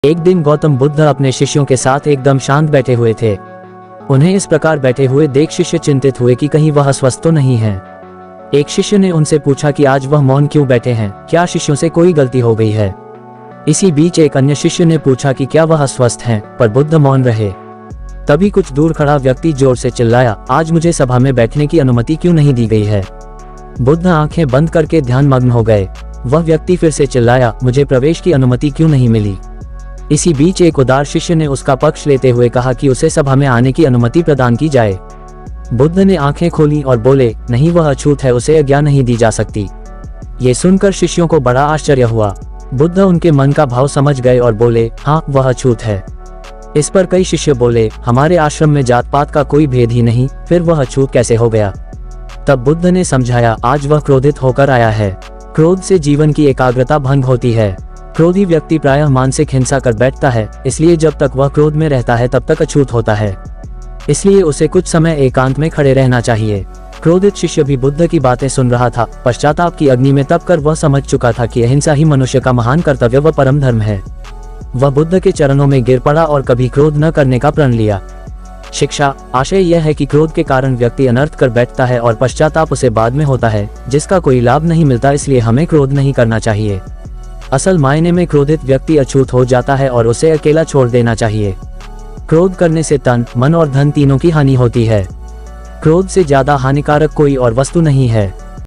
एक दिन गौतम बुद्ध अपने शिष्यों के साथ एकदम शांत बैठे हुए थे। उन्हें इस प्रकार बैठे हुए देख शिष्य चिंतित हुए कि कहीं वह अस्वस्थ तो नहीं है। एक शिष्य ने उनसे पूछा कि आज वह मौन क्यों बैठे हैं, क्या शिष्यों से कोई गलती हो गई है। इसी बीच एक अन्य शिष्य ने पूछा कि क्या वह अस्वस्थ हैं, पर बुद्ध मौन रहे। तभी कुछ दूर खड़ा व्यक्ति जोर से चिल्लाया, आज मुझे सभा में बैठने की अनुमति क्यों नहीं दी गई है। बुद्ध आंखें बंद करके ध्यानमग्न हो गए। वह व्यक्ति फिर से चिल्लाया, मुझे प्रवेश की अनुमति क्यों नहीं मिली। इसी बीच एक उदार शिष्य ने उसका पक्ष लेते हुए कहा कि उसे सभा में आने की अनुमति प्रदान की जाए। बुद्ध ने आंखें खोली और बोले, नहीं, वह अछूत है, उसे आज्ञा नहीं दी जा सकती। ये सुनकर शिष्यों को बड़ा आश्चर्य हुआ। बुद्ध उनके मन का भाव समझ गए और बोले, हाँ, वह अछूत है। इस पर कई शिष्य बोले, हमारे आश्रम में जात पात का कोई भेद ही नहीं, फिर वह अछूत कैसे हो गया। तब बुद्ध ने समझाया, आज वह क्रोधित होकर आया है। क्रोध से जीवन की एकाग्रता भंग होती है। क्रोधी व्यक्ति प्रायः मानसिक हिंसा कर बैठता है, इसलिए जब तक वह क्रोध में रहता है तब तक अछूत होता है। इसलिए उसे कुछ समय एकांत में खड़े रहना चाहिए। क्रोधित शिष्य भी बुद्ध की बातें सुन रहा था। पश्चाताप की अग्नि में तप कर वह समझ चुका था कि अहिंसा ही मनुष्य का महान कर्तव्य व परम धर्म है। वह बुद्ध के चरणों में गिर पड़ा और कभी क्रोध न करने का प्रण लिया। शिक्षा आशय यह है कि क्रोध के कारण व्यक्ति अनर्थ कर बैठता है और पश्चाताप उसे बाद में होता है, जिसका कोई लाभ नहीं मिलता। इसलिए हमें क्रोध नहीं करना चाहिए। असल मायने में क्रोधित व्यक्ति अछूत हो जाता है और उसे अकेला छोड़ देना चाहिए। क्रोध करने से तन, मन और धन तीनों की हानि होती है। क्रोध से ज्यादा हानिकारक कोई और वस्तु नहीं है।